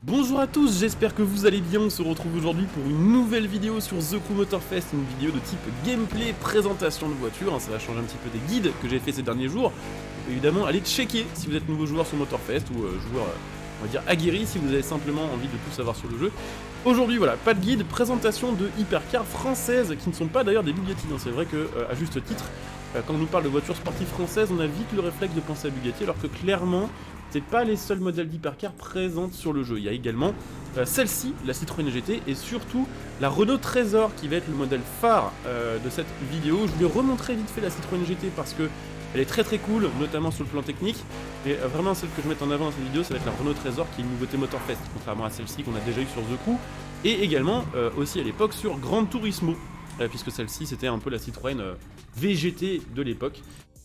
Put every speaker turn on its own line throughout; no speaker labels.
Bonjour à tous, j'espère que vous allez bien, on se retrouve aujourd'hui pour une nouvelle vidéo sur The Crew Motorfest, une vidéo de type gameplay, présentation de voiture, ça va changer un petit peu des guides que j'ai fait ces derniers jours. Donc évidemment, allez checker si vous êtes nouveau joueur sur Motorfest ou joueur, on va dire aguerri si vous avez simplement envie de tout savoir sur le jeu. Aujourd'hui voilà, pas de guide, présentation de hypercars françaises, qui ne sont pas d'ailleurs des Bugatti, c'est vrai que à juste titre, quand on nous parle de voitures sportives françaises, on a vite le réflexe de penser à Bugatti, alors que clairement, c'est pas les seuls modèles d'hypercar présentes sur le jeu. Il y a également celle-ci, la Citroën GT, et surtout la Renault Trésor, qui va être le modèle phare de cette vidéo. Je voulais remontrer vite fait la Citroën GT parce que elle est très très cool, notamment sur le plan technique. Mais vraiment, celle que je mets en avant dans cette vidéo, ça va être la Renault Trésor, qui est une nouveauté Motorfest, contrairement à celle-ci qu'on a déjà eu sur The Crew, et également aussi à l'époque sur Gran Turismo, puisque celle-ci c'était un peu la Citroën VGT de l'époque.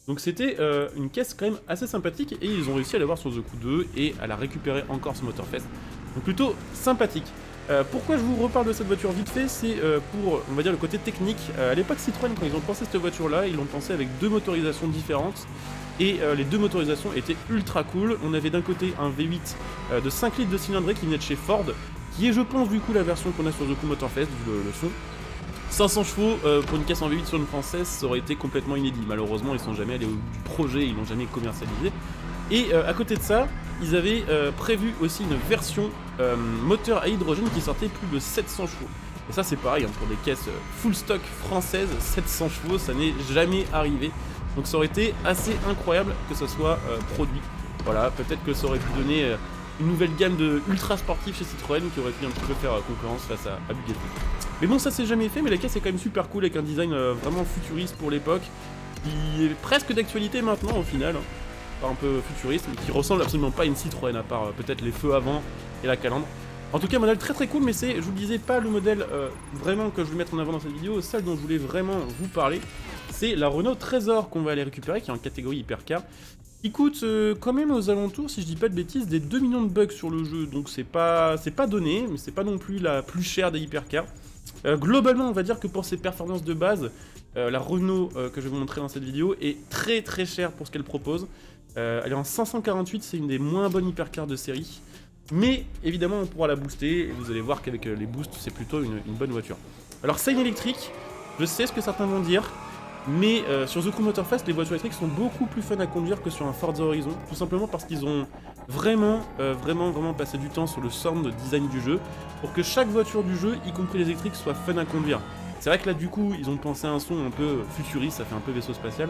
Donc c'était une caisse quand même assez sympathique et ils ont réussi à l'avoir sur The Crew 2 et à la récupérer encore sur Motorfest. Donc plutôt sympathique. Pourquoi je vous reparle de cette voiture vite fait, c'est pour, on va dire, le côté technique. À l'époque Citroën, quand ils ont pensé cette voiture-là, ils l'ont pensé avec deux motorisations différentes. Et les deux motorisations étaient ultra cool. On avait d'un côté un V8 de 5 litres de cylindrée qui venait de chez Ford, qui est je pense du coup la version qu'on a sur The Crew Motorfest, vu le son. 500 chevaux pour une caisse en V8 sur une française, ça aurait été complètement inédit. Malheureusement, ils sont jamais allés au bout du projet, ils l'ont jamais commercialisé. Et à côté de ça, ils avaient prévu aussi une version moteur à hydrogène qui sortait plus de 700 chevaux. Et ça, c'est pareil, hein, pour des caisses full stock françaises, 700 chevaux, ça n'est jamais arrivé. Donc ça aurait été assez incroyable que ça soit produit. Voilà, peut-être que ça aurait pu donner une nouvelle gamme de ultra sportifs chez Citroën qui aurait pu un petit peu faire concurrence face à Bugatti. Mais bon, ça s'est jamais fait, mais la caisse est quand même super cool avec un design vraiment futuriste pour l'époque, qui est presque d'actualité maintenant au final, hein. Pas un peu futuriste, mais qui ressemble absolument pas à une Citroën, à part peut-être les feux avant et la calandre. En tout cas, modèle très très cool, mais c'est, je vous le disais, pas le modèle vraiment que je voulais mettre en avant dans cette vidéo. Celle dont je voulais vraiment vous parler, c'est la Renault Trésor qu'on va aller récupérer, qui est en catégorie hypercar. Il coûte quand même aux alentours, si je dis pas de bêtises, des 2 millions de bucks sur le jeu, donc c'est pas donné, mais c'est pas non plus la plus chère des hypercars. Globalement, on va dire que pour ses performances de base, la Renault que je vais vous montrer dans cette vidéo est très très chère pour ce qu'elle propose. Elle est en 548, c'est une des moins bonnes hypercars de série. Mais évidemment, on pourra la booster, et vous allez voir qu'avec les boosts, c'est plutôt une bonne voiture. Alors, c'est une électrique, je sais ce que certains vont dire, mais sur The Crew Motorfest, les voitures électriques sont beaucoup plus fun à conduire que sur un Forza Horizon, tout simplement parce qu'ils ont vraiment passé du temps sur le sound design du jeu, pour que chaque voiture du jeu, y compris les électriques, soit fun à conduire. C'est vrai que là, du coup, ils ont pensé à un son un peu futuriste, ça fait un peu vaisseau spatial.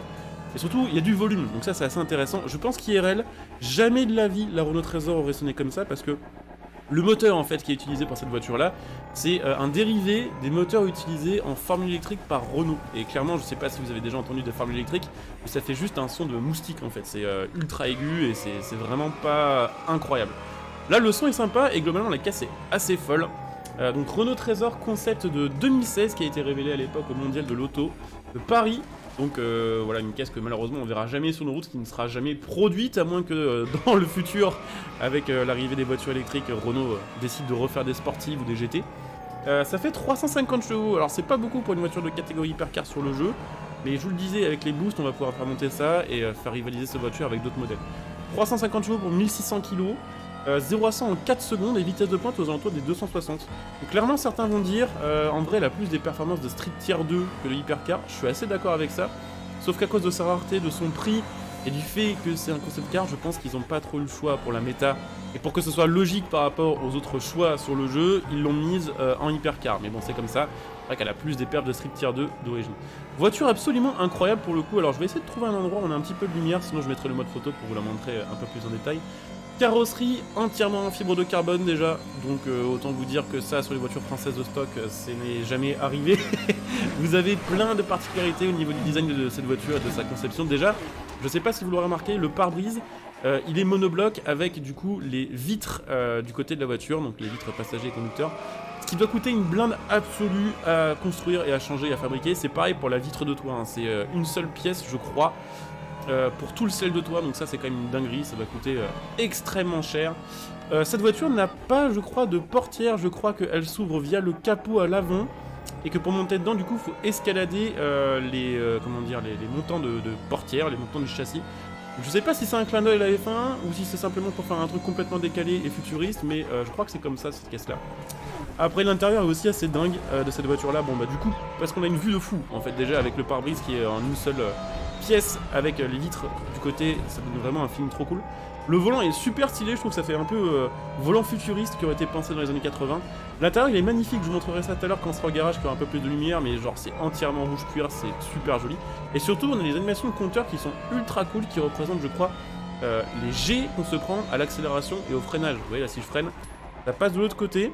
Et surtout, il y a du volume, donc ça c'est assez intéressant. Je pense qu'IRL, jamais de la vie la Renault Trésor aurait sonné comme ça, parce que le moteur en fait qui est utilisé pour cette voiture là, c'est un dérivé des moteurs utilisés en formule électrique par Renault. Et clairement, je sais pas si vous avez déjà entendu de formule électrique, mais ça fait juste un son de moustique en fait, c'est ultra aigu et c'est vraiment pas incroyable. Là le son est sympa et globalement la caisse est assez folle. Donc Renault Trésor concept de 2016 qui a été révélé à l'époque au mondial de l'auto de Paris. Donc voilà, une caisse que malheureusement on verra jamais sur nos routes, qui ne sera jamais produite, à moins que dans le futur, avec l'arrivée des voitures électriques, Renault décide de refaire des sportives ou des GT. Ça fait 350 chevaux, alors c'est pas beaucoup pour une voiture de catégorie hypercar sur le jeu, mais je vous le disais, avec les boosts on va pouvoir faire monter ça et faire rivaliser cette voiture avec d'autres modèles. 350 chevaux pour 1600 kg, 0 à 100 en 4 secondes et vitesse de pointe aux alentours des 260. Donc clairement certains vont dire, en vrai elle a plus des performances de Street Tier 2 que de hypercar, je suis assez d'accord avec ça, sauf qu'à cause de sa rareté, de son prix et du fait que c'est un concept car, je pense qu'ils n'ont pas trop eu le choix pour la méta, et pour que ce soit logique par rapport aux autres choix sur le jeu, ils l'ont mise en hypercar, mais bon c'est comme ça, c'est vrai qu'elle a plus des perfs de Street Tier 2 d'origine. Voiture absolument incroyable pour le coup, alors je vais essayer de trouver un endroit où on a un petit peu de lumière, sinon je mettrai le mode photo pour vous la montrer un peu plus en détail. Carrosserie entièrement en fibre de carbone déjà, donc autant vous dire que ça sur les voitures françaises de stock, ce n'est jamais arrivé. Vous avez plein de particularités au niveau du design de cette voiture et de sa conception. Déjà, je sais pas si vous l'aurez remarqué, le pare-brise, il est monobloc avec du coup les vitres du côté de la voiture, donc les vitres passagers et conducteurs. Ce qui doit coûter une blinde absolue à construire et à changer et à fabriquer. C'est pareil pour la vitre de toit, hein. C'est une seule pièce je crois. Pour tout le ciel de toit, donc ça c'est quand même une dinguerie, ça va coûter extrêmement cher. Cette voiture n'a pas, je crois, de portière, je crois qu'elle s'ouvre via le capot à l'avant, et que pour monter dedans, du coup, il faut escalader comment dire, les montants de portière, les montants du châssis. Je sais pas si c'est un clin d'œil à la F1 ou si c'est simplement pour faire un truc complètement décalé et futuriste, mais je crois que c'est comme ça cette caisse là. Après l'intérieur est aussi assez dingue de cette voiture là, bon bah du coup, parce qu'on a une vue de fou en fait déjà avec le pare-brise qui est en une seule pièce avec les vitres du côté, ça donne vraiment un film trop cool. Le volant est super stylé, je trouve que ça fait un peu volant futuriste qui aurait été pensé dans les années 80. L'intérieur il est magnifique, je vous montrerai ça tout à l'heure quand on sera au garage, qu'il y aura un peu plus de lumière, mais genre c'est entièrement rouge cuir, c'est super joli. Et surtout on a des animations de compteur qui sont ultra cool, qui représentent je crois les G qu'on se prend à l'accélération et au freinage. Vous voyez là si je freine, ça passe de l'autre côté.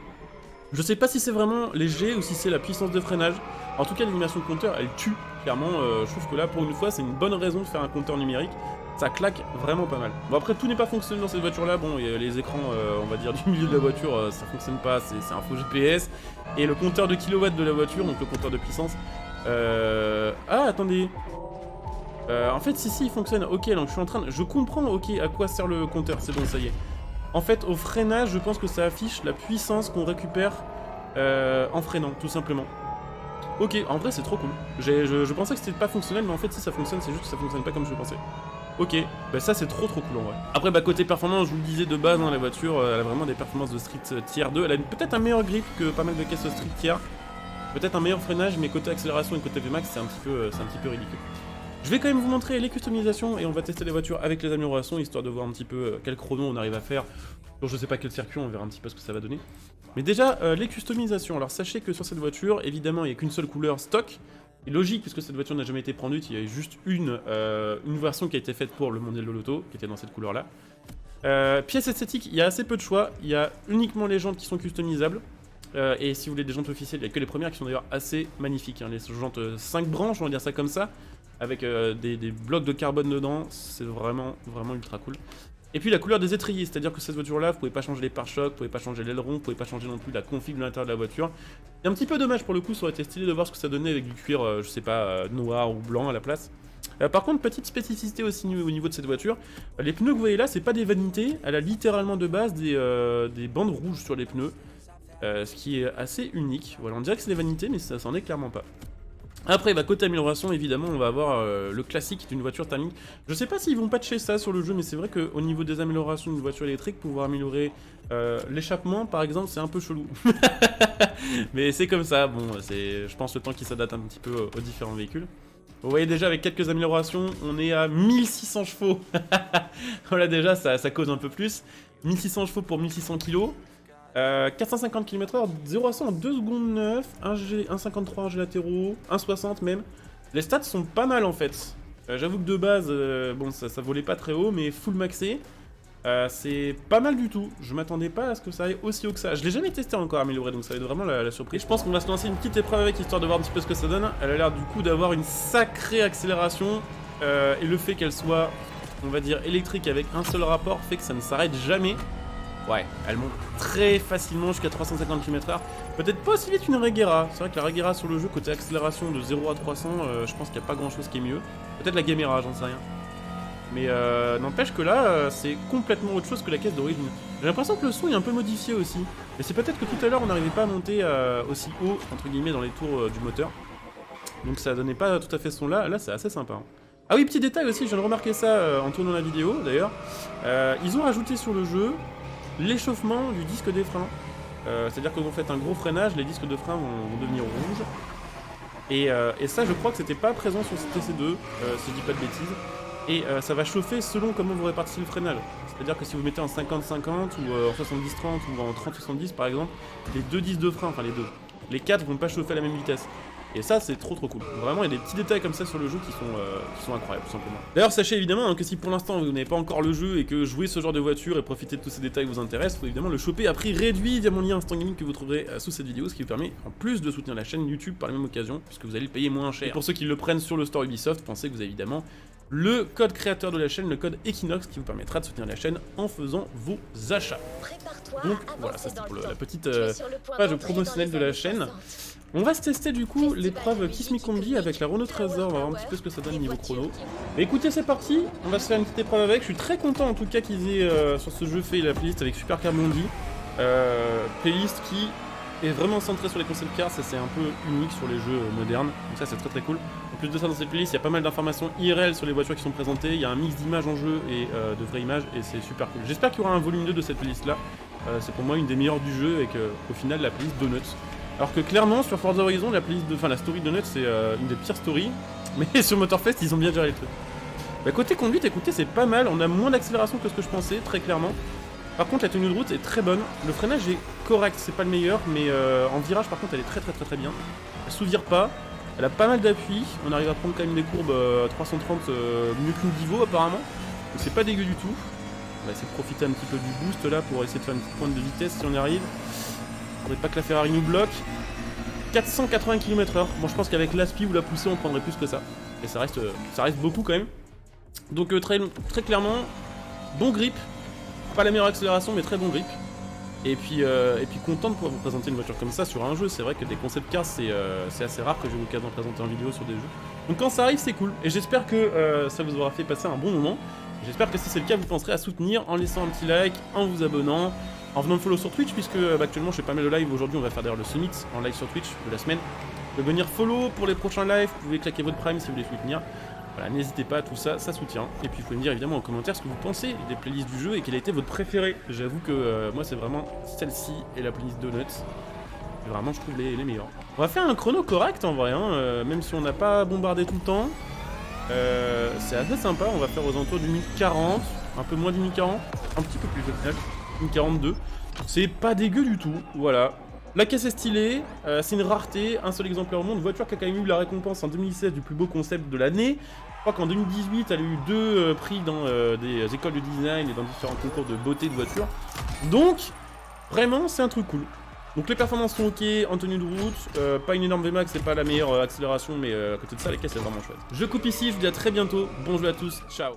Je sais pas si c'est vraiment les G ou si c'est la puissance de freinage. En tout cas l'animation de compteur elle tue, clairement je trouve que là pour une fois c'est une bonne raison de faire un compteur numérique. Ça claque vraiment pas mal. Bon après tout n'est pas fonctionnel dans cette voiture là, bon les écrans on va dire du milieu de la voiture ça fonctionne pas, c'est un faux GPS. Et le compteur de kilowatts de la voiture, donc le compteur de puissance. Ah attendez. En fait si il fonctionne, ok donc je comprends ok à quoi sert le compteur, c'est bon ça y est. En fait au freinage je pense que ça affiche la puissance qu'on récupère en freinant tout simplement. Ok, en vrai c'est trop cool. Je pensais que c'était pas fonctionnel mais en fait si ça fonctionne c'est juste que ça fonctionne pas comme je pensais. Ok, bah ça c'est trop cool en vrai. Après bah côté performance, je vous le disais de base, hein, la voiture elle a vraiment des performances de Street Tier 2. Elle a peut-être un meilleur grip que pas mal de caisses Street Tier. Peut-être un meilleur freinage, mais côté accélération et côté VMAX c'est un petit peu ridicule. Je vais quand même vous montrer les customisations et on va tester les voitures avec les améliorations, histoire de voir un petit peu quel chrono on arrive à faire. Donc je sais pas quel circuit, on verra un petit peu ce que ça va donner. Mais déjà, les customisations. Alors sachez que sur cette voiture, évidemment il n'y a qu'une seule couleur stock. Et logique, puisque cette voiture n'a jamais été produite, il y a juste une version qui a été faite pour le mondial de l'auto, qui était dans cette couleur-là. Pièces esthétiques, il y a assez peu de choix, il y a uniquement les jantes qui sont customisables. Et si vous voulez des jantes officielles, il n'y a que les premières qui sont d'ailleurs assez magnifiques. Hein. Les jantes 5 branches, on va dire ça comme ça, avec des blocs de carbone dedans, c'est vraiment ultra cool. Et puis la couleur des étriers, c'est-à-dire que cette voiture-là, vous pouvez pas changer les pare-chocs, vous pouvez pas changer l'aileron, vous pouvez pas changer non plus la config de l'intérieur de la voiture. C'est un petit peu dommage pour le coup, ça aurait été stylé de voir ce que ça donnait avec du cuir, je sais pas, noir ou blanc à la place. Par contre, petite spécificité aussi au niveau de cette voiture, les pneus que vous voyez là, c'est pas des vanités, elle a littéralement de base des bandes rouges sur les pneus, ce qui est assez unique. Voilà, on dirait que c'est des vanités, mais ça s'en est clairement pas. Après, bah, côté amélioration, évidemment, on va avoir le classique d'une voiture thermique. Je sais pas s'ils vont patcher ça sur le jeu, mais c'est vrai qu'au niveau des améliorations d'une voiture électrique, pouvoir améliorer l'échappement, par exemple, c'est un peu chelou. Mais c'est comme ça, bon, c'est, je pense, le temps qui s'adapte un petit peu aux différents véhicules. Vous voyez déjà, avec quelques améliorations, on est à 1600 chevaux. Voilà, déjà, ça cause un peu plus. 1600 chevaux pour 1600 kg. 450 km/h, 0 à 100 en 2 secondes 9, 1,53 en G latéraux, 1,60 même. Les stats sont pas mal en fait. J'avoue que de base, bon ça volait pas très haut, mais full maxé, c'est pas mal du tout. Je m'attendais pas à ce que ça aille aussi haut que ça. Je l'ai jamais testé encore amélioré, donc ça va être vraiment la surprise. Je pense qu'on va se lancer une petite épreuve avec, histoire de voir un petit peu ce que ça donne. Elle a l'air du coup d'avoir une sacrée accélération, et le fait qu'elle soit, on va dire, électrique avec un seul rapport, fait que ça ne s'arrête jamais. Ouais, elle monte très facilement jusqu'à 350 km/h. Peut-être pas aussi vite qu'une Regera. C'est vrai que la Regera sur le jeu, côté accélération de 0 à 300, je pense qu'il n'y a pas grand chose qui est mieux. Peut-être la Gamera, j'en sais rien. Mais n'empêche que là, c'est complètement autre chose que la caisse d'origine. J'ai l'impression que le son est un peu modifié aussi. Et c'est peut-être que tout à l'heure, on n'arrivait pas à monter aussi haut, entre guillemets, dans les tours du moteur. Donc ça donnait pas tout à fait ce son là. Là, c'est assez sympa. Hein. Ah oui, petit détail aussi, je viens de remarquer ça en tournant la vidéo, d'ailleurs. Ils ont rajouté sur le jeu l'échauffement du disque des freins. C'est-à-dire que quand vous faites un gros freinage, les disques de frein vont devenir rouges. Et ça, je crois que c'était pas présent sur TC2, si je dis pas de bêtises. Et ça va chauffer selon comment vous répartissez le freinage. C'est-à-dire que si vous mettez en 50-50 ou en 70-30 ou en 30-70 par exemple, les deux disques de frein, enfin les deux, les quatre vont pas chauffer à la même vitesse. Et ça, c'est trop cool. Vraiment, il y a des petits détails comme ça sur le jeu qui sont incroyables, tout simplement. D'ailleurs, sachez évidemment hein, que si pour l'instant vous n'avez pas encore le jeu et que jouer ce genre de voiture et profiter de tous ces détails vous intéresse, faut évidemment le choper à prix réduit via mon lien Instant Gaming que vous trouverez sous cette vidéo, ce qui vous permet en plus de soutenir la chaîne YouTube par la même occasion, puisque vous allez le payer moins cher. Et pour ceux qui le prennent sur le store Ubisoft, pensez que vous avez évidemment le code créateur de la chaîne, le code Equinox, qui vous permettra de soutenir la chaîne en faisant vos achats. Donc voilà, ça c'était pour la petite page promotionnelle de la chaîne. On va se tester du coup l'épreuve Kiss Me Combi avec la Renault Trezor, on va voir un petit peu ce que ça donne niveau chrono. Mais écoutez, c'est parti, on va se faire une petite épreuve avec. Je suis très content en tout cas qu'ils aient sur ce jeu fait la playlist avec Super Car Blondie. Playlist qui est vraiment centré sur les concept cars, ça c'est un peu unique sur les jeux modernes, donc ça c'est très très cool. En plus de ça, dans cette playlist, il y a pas mal d'informations IRL sur les voitures qui sont présentées, il y a un mix d'images en jeu et de vraies images, et c'est super cool. J'espère qu'il y aura un volume 2 de cette playlist là, c'est pour moi une des meilleures du jeu, et qu'au final la playlist Donuts. Alors que clairement sur Forza Horizon, la playlist la story Donuts c'est une des pires stories, mais sur Motorfest ils ont bien géré le truc. Bah, côté conduite, écoutez, c'est pas mal, on a moins d'accélération que ce que je pensais, très clairement. Par contre, la tenue de route est très bonne, le freinage est correct, c'est pas le meilleur, mais en virage par contre elle est très bien. Elle sous-vire pas, elle a pas mal d'appui, on arrive à prendre quand même des courbes 330 mieux qu'une Divo apparemment, donc c'est pas dégueu du tout. On va essayer de profiter un petit peu du boost là pour essayer de faire une petite pointe de vitesse si on y arrive. Faudrait pas que la Ferrari nous bloque. 480 km/h, bon je pense qu'avec l'aspi ou la poussée on prendrait plus que ça, et ça reste beaucoup quand même. Donc très clairement, bon grip, pas la meilleure accélération mais très bon grip. Et puis content de pouvoir vous présenter une voiture comme ça sur un jeu. C'est vrai que des concept cars c'est assez rare que j'ai l'occasion de présenter en vidéo sur des jeux. Donc quand ça arrive c'est cool, et j'espère que ça vous aura fait passer un bon moment. J'espère que si c'est le cas vous penserez à soutenir en laissant un petit like, en vous abonnant, en venant me follow sur Twitch, puisque actuellement je fais pas mal de live. Aujourd'hui on va faire d'ailleurs le Summit en live sur Twitch de la semaine. Vous pouvez venir follow pour les prochains lives, vous pouvez claquer votre prime si vous voulez soutenir. Voilà, n'hésitez pas, tout ça, ça soutient. Et puis vous pouvez me dire évidemment en commentaire ce que vous pensez des playlists du jeu et quelle a été votre préférée. J'avoue que moi c'est vraiment celle-ci et la playlist Donuts. Vraiment je trouve les meilleures. On va faire un chrono correct en vrai, hein, même si on n'a pas bombardé tout le temps. C'est assez sympa, on va faire aux alentours du 1040, un peu moins du 1040, un petit peu plus au final, 1042. C'est pas dégueu du tout, voilà. La caisse est stylée, c'est une rareté, un seul exemplaire au monde, une voiture qui a quand même eu la récompense en 2016 du plus beau concept de l'année. Je crois qu'en 2018, elle a eu 2 prix dans des écoles de design et dans différents concours de beauté de voiture. Donc, vraiment, c'est un truc cool. Donc les performances sont ok, en tenue de route, pas une énorme VMAX, c'est pas la meilleure accélération, mais à côté de ça, la caisse est vraiment chouette. Je coupe ici, je vous dis à très bientôt, bon jeu à tous, ciao.